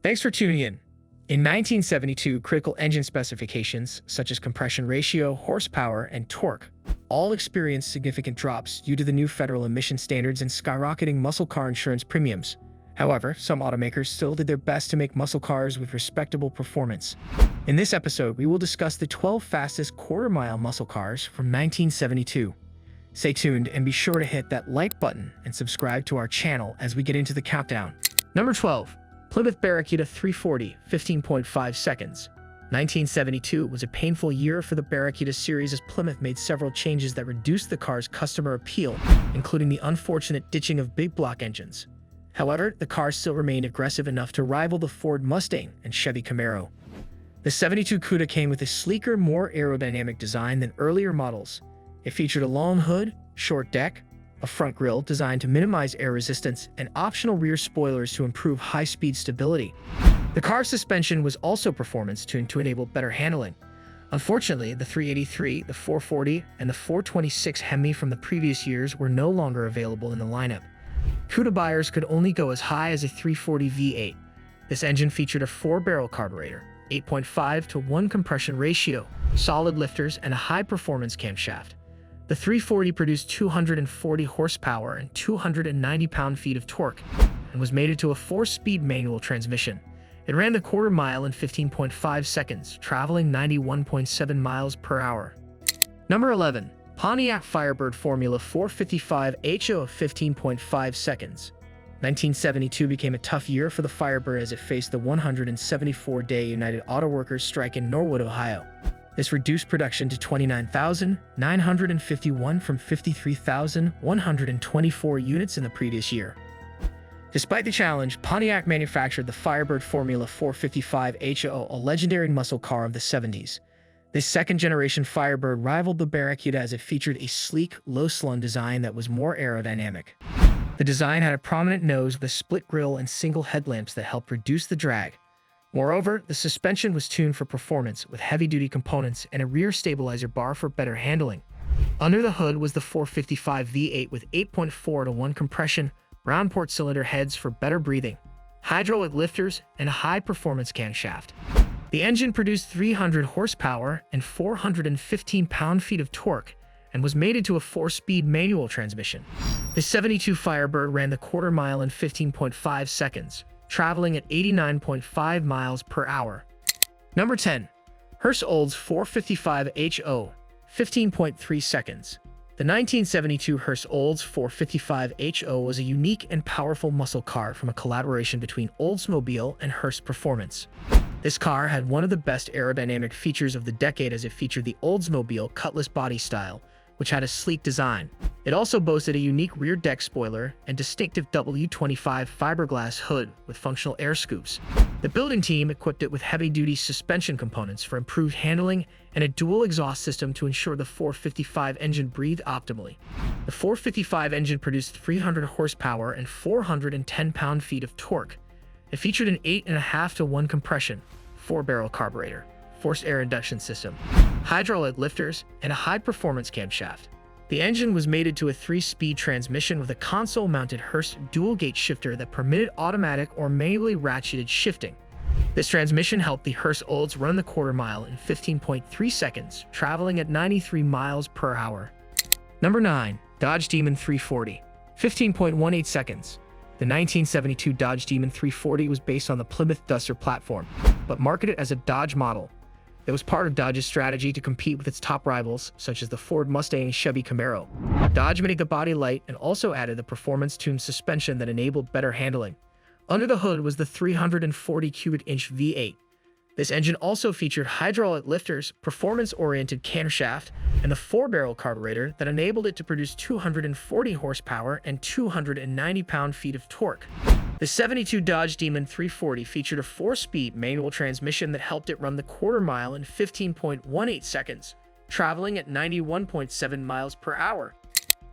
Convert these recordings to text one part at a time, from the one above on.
Thanks for tuning in. In 1972, critical engine specifications, such as compression ratio, horsepower, and torque, all experienced significant drops due to the new federal emission standards and skyrocketing muscle car insurance premiums. However, some automakers still did their best to make muscle cars with respectable performance. In this episode, we will discuss the 12 fastest quarter-mile muscle cars from 1972. Stay tuned and be sure to hit that like button and subscribe to our channel as we get into the countdown. Number 12. Plymouth Barracuda 340, 15.5 seconds. 1972 was a painful year for the Barracuda series as Plymouth made several changes that reduced the car's customer appeal, including the unfortunate ditching of big block engines. However, the car still remained aggressive enough to rival the Ford Mustang and Chevy Camaro. The 72 Cuda came with a sleeker, more aerodynamic design than earlier models. It featured a long hood, short deck, a front grille designed to minimize air resistance, and optional rear spoilers to improve high-speed stability. The car's suspension was also performance-tuned to enable better handling. Unfortunately, the 383, the 440, and the 426 Hemi from the previous years were no longer available in the lineup. Cuda buyers could only go as high as a 340 V8. This engine featured a 4-barrel carburetor, 8.5 to 1 compression ratio, solid lifters, and a high-performance camshaft. The 340 produced 240 horsepower and 290 pound-feet of torque, and was mated to a 4-speed manual transmission. It ran the quarter mile in 15.5 seconds, traveling 91.7 miles per hour. Number 11. Pontiac Firebird Formula 455 HO of 15.5 seconds. 1972 became a tough year for the Firebird as it faced the 174-day United Auto Workers strike in Norwood, Ohio. This reduced production to 29,951 from 53,124 units in the previous year. Despite the challenge, Pontiac manufactured the Firebird Formula 455 HO, a legendary muscle car of the 70s. This second-generation Firebird rivaled the Barracuda as it featured a sleek, low-slung design that was more aerodynamic. The design had a prominent nose with a split grille and single headlamps that helped reduce the drag. Moreover, the suspension was tuned for performance with heavy-duty components and a rear stabilizer bar for better handling. Under the hood was the 455 V8 with 8.4 to 1 compression, round port cylinder heads for better breathing, hydraulic lifters, and a high-performance camshaft. The engine produced 300 horsepower and 415 pound-feet of torque and was mated to a 4-speed manual transmission. The 72 Firebird ran the quarter mile in 15.5 seconds, traveling at 89.5 miles per hour. Number 10. Olds 455 HO, 15.3 seconds. The 1972 Olds 455 HO was a unique and powerful muscle car from a collaboration between Oldsmobile and Hearst Performance. This car had one of the best aerodynamic features of the decade as it featured the Oldsmobile cutlass body style, which had a sleek design. It also boasted a unique rear deck spoiler and distinctive W25 fiberglass hood with functional air scoops. The building team equipped it with heavy-duty suspension components for improved handling and a dual exhaust system to ensure the 455 engine breathed optimally. The 455 engine produced 300 horsepower and 410 pound-feet of torque. It featured an 8.5 to 1 compression, 4-barrel carburetor, forced air induction system, hydraulic lifters, and a high-performance camshaft. The engine was mated to a 3-speed transmission with a console-mounted Hearst dual-gate shifter that permitted automatic or manually ratcheted shifting. This transmission helped the Olds run the quarter mile in 15.3 seconds, traveling at 93 miles per hour. Number 9. Dodge Demon 340, 15.18 seconds. The 1972 Dodge Demon 340 was based on the Plymouth Duster platform, but marketed as a Dodge model. It was part of Dodge's strategy to compete with its top rivals, such as the Ford Mustang and Chevy Camaro. Dodge made the body light and also added the performance-tuned suspension that enabled better handling. Under the hood was the 340 cubic inch V8. This engine also featured hydraulic lifters, performance-oriented camshaft, and the 4-barrel carburetor that enabled it to produce 240 horsepower and 290 pound-feet of torque. The 72 Dodge Demon 340 featured a 4-speed manual transmission that helped it run the quarter mile in 15.18 seconds, traveling at 91.7 miles per hour.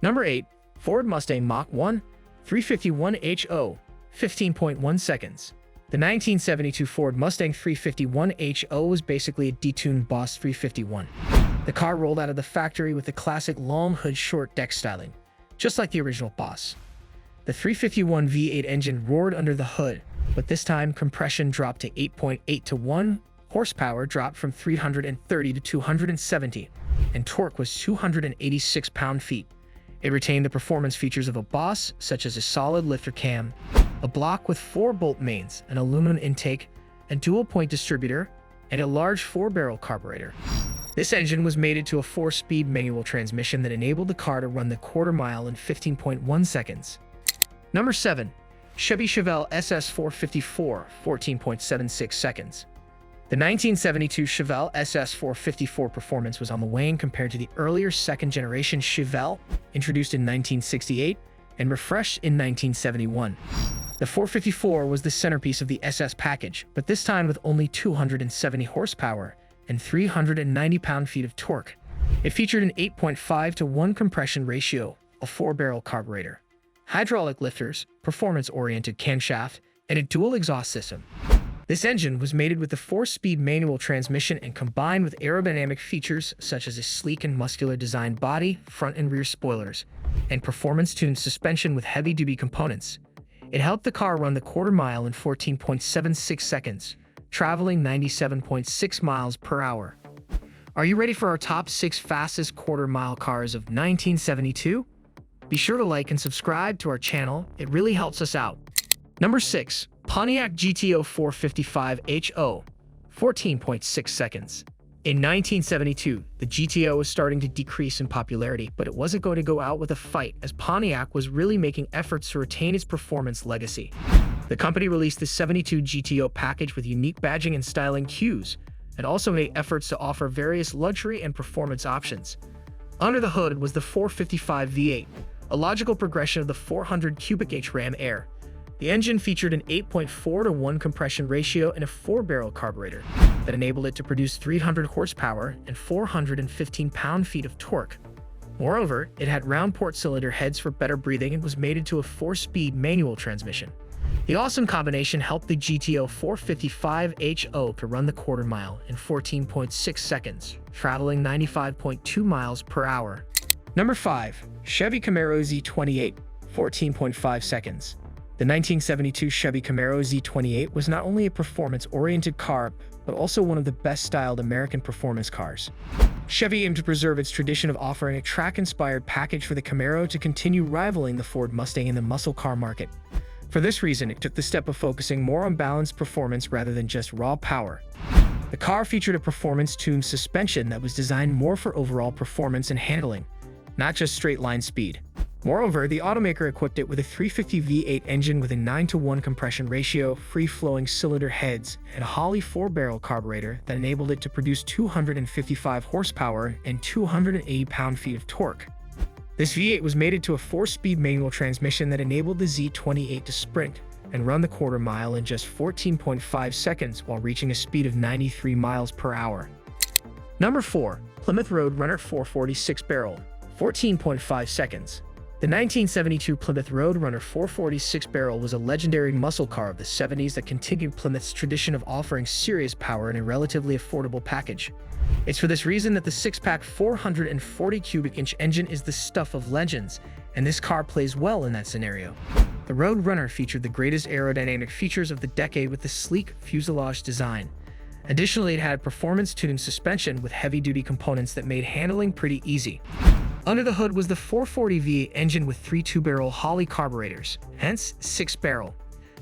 Number 8. Ford Mustang Mach 1, 351 HO, 15.1 seconds. The 1972 Ford Mustang 351 HO was basically a detuned Boss 351. The car rolled out of the factory with the classic long hood short deck styling, just like the original Boss. The 351 V8 engine roared under the hood, but this time compression dropped to 8.8 to 1, horsepower dropped from 330 to 270, and torque was 286 pound-feet. It retained the performance features of a Boss, such as a solid lifter cam, a block with 4-bolt mains, an aluminum intake, a dual-point distributor, and a large 4-barrel carburetor. This engine was mated to a 4-speed manual transmission that enabled the car to run the quarter-mile in 15.1 seconds. Number 7. Chevy Chevelle SS454, 14.76 seconds. The 1972 Chevelle SS454 performance was on the wane compared to the earlier second-generation Chevelle, introduced in 1968 and refreshed in 1971. The 454 was the centerpiece of the SS package, but this time with only 270 horsepower and 390 pound-feet of torque. It featured an 8.5 to 1 compression ratio, a 4-barrel carburetor, hydraulic lifters, performance-oriented camshaft, and a dual exhaust system. This engine was mated with the 4-speed manual transmission and combined with aerodynamic features such as a sleek and muscular designed body, front and rear spoilers, and performance-tuned suspension with heavy-duty components. It helped the car run the quarter-mile in 14.76 seconds, traveling 97.6 miles per hour. Are you ready for our top 6 fastest quarter-mile cars of 1972? Be sure to like and subscribe to our channel, it really helps us out. Number 6. Pontiac GTO 455 HO, 14.6 seconds. In 1972, the GTO was starting to decrease in popularity, but it wasn't going to go out with a fight, as Pontiac was really making efforts to retain its performance legacy. The company released the 72 GTO package with unique badging and styling cues, and also made efforts to offer various luxury and performance options. Under the hood was the 455 V8, a logical progression of the 400 cubic inch Ram Air. The engine featured an 8.4 to 1 compression ratio and a 4-barrel carburetor that enabled it to produce 300 horsepower and 415 pound-feet of torque. Moreover, it had round port cylinder heads for better breathing and was mated to a 4-speed manual transmission. The awesome combination helped the GTO 455 HO to run the quarter-mile in 14.6 seconds, traveling 95.2 miles per hour. Number 5. Chevy Camaro Z28, 14.5 seconds. The 1972 Chevy Camaro Z28 was not only a performance-oriented car, but also one of the best-styled American performance cars. Chevy aimed to preserve its tradition of offering a track-inspired package for the Camaro to continue rivaling the Ford Mustang in the muscle car market. For this reason, it took the step of focusing more on balanced performance rather than just raw power. The car featured a performance-tuned suspension that was designed more for overall performance and handling, not just straight-line speed. Moreover, the automaker equipped it with a 350 V8 engine with a 9-to-1 compression ratio, free-flowing cylinder heads, and a Holley 4-barrel carburetor that enabled it to produce 255 horsepower and 280 pound-feet of torque. This V8 was mated to a 4-speed manual transmission that enabled the Z28 to sprint and run the quarter-mile in just 14.5 seconds while reaching a speed of 93 miles per hour. Number 4. Plymouth Roadrunner 446-barrel, 14.5 seconds. The 1972 Plymouth Roadrunner 446-barrel was a legendary muscle car of the 70s that continued Plymouth's tradition of offering serious power in a relatively affordable package. It's for this reason that the 6-pack 440 cubic inch engine is the stuff of legends, and this car plays well in that scenario. The Roadrunner featured the greatest aerodynamic features of the decade with the sleek fuselage design. Additionally, it had performance-tuned suspension with heavy-duty components that made handling pretty easy. Under the hood was the 440 V8 engine with 3 2-barrel Holley carburetors, hence 6-barrel.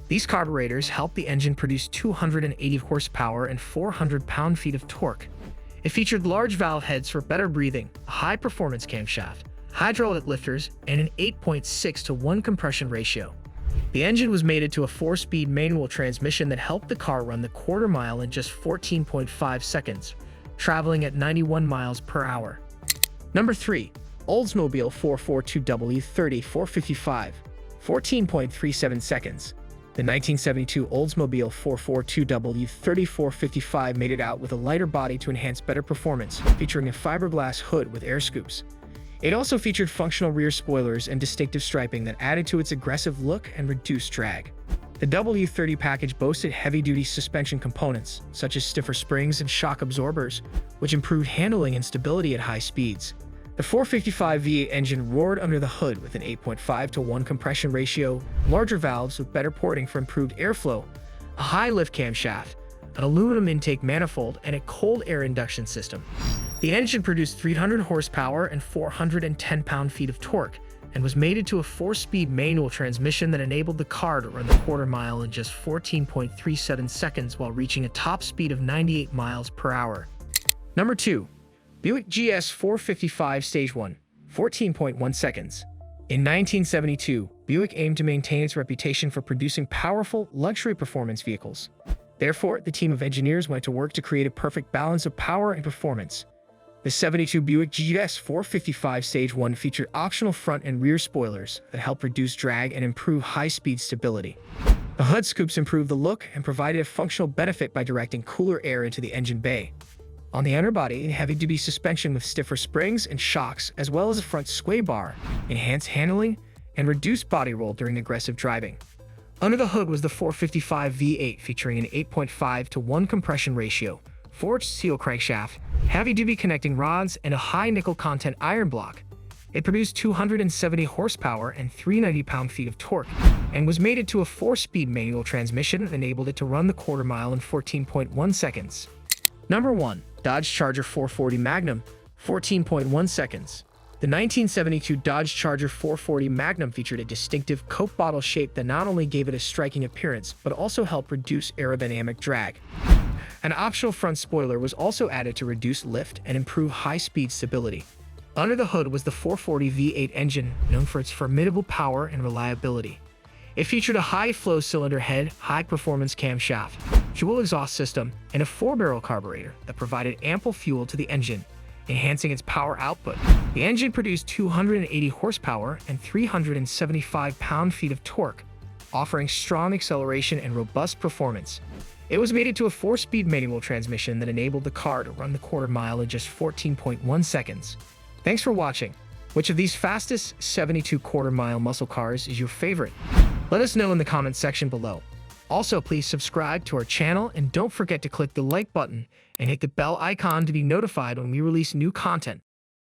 These carburetors helped the engine produce 280 horsepower and 400 pound-feet of torque. It featured large valve heads for better breathing, a high-performance camshaft, hydraulic lifters, and an 8.6 to 1 compression ratio. The engine was mated to a 4-speed manual transmission that helped the car run the quarter-mile in just 14.5 seconds, traveling at 91 miles per hour. Number 3. Oldsmobile 442W30 455, 14.37 seconds. The 1972 Oldsmobile 442W30 455 made it out with a lighter body to enhance better performance, featuring a fiberglass hood with air scoops. It also featured functional rear spoilers and distinctive striping that added to its aggressive look and reduced drag. The W30 package boasted heavy-duty suspension components, such as stiffer springs and shock absorbers, which improved handling and stability at high speeds. The 455 V8 engine roared under the hood with an 8.5:1 compression ratio, larger valves with better porting for improved airflow, a high lift camshaft, an aluminum intake manifold, and a cold air induction system. The engine produced 300 horsepower and 410 pound-feet of torque, and was mated to a 4-speed manual transmission that enabled the car to run the quarter mile in just 14.37 seconds while reaching a top speed of 98 miles per hour. Number 2. Buick GS 455 Stage 1, 14.1 seconds. In 1972, Buick aimed to maintain its reputation for producing powerful, luxury performance vehicles. Therefore, the team of engineers went to work to create a perfect balance of power and performance. The 72 Buick GS 455 Stage 1 featured optional front and rear spoilers that helped reduce drag and improve high-speed stability. The hood scoops improved the look and provided a functional benefit by directing cooler air into the engine bay. On the underbody, heavy-duty suspension with stiffer springs and shocks, as well as a front sway bar, enhanced handling and reduced body roll during aggressive driving. Under the hood was the 455 V8 featuring an 8.5:1 compression ratio, forged steel crankshaft, heavy-duty connecting rods, and a high nickel content iron block. It produced 270 horsepower and 390 pound-feet of torque, and was mated to a 4-speed manual transmission that enabled it to run the quarter mile in 14.1 seconds. Number 1. Dodge Charger 440 Magnum, 14.1 seconds. The 1972 Dodge Charger 440 Magnum featured a distinctive Coke bottle shape that not only gave it a striking appearance, but also helped reduce aerodynamic drag. An optional front spoiler was also added to reduce lift and improve high-speed stability. Under the hood was the 440 V8 engine, known for its formidable power and reliability. It featured a high-flow cylinder head, high-performance camshaft, fuel exhaust system, and a 4-barrel carburetor that provided ample fuel to the engine, enhancing its power output. The engine produced 280 horsepower and 375 pound-feet of torque, offering strong acceleration and robust performance. It was mated to a 4-speed manual transmission that enabled the car to run the quarter mile in just 14.1 seconds. Thanks for watching. Which of these fastest 72 quarter-mile muscle cars is your favorite? Let us know in the comments section below. Also, please subscribe to our channel and don't forget to click the like button and hit the bell icon to be notified when we release new content.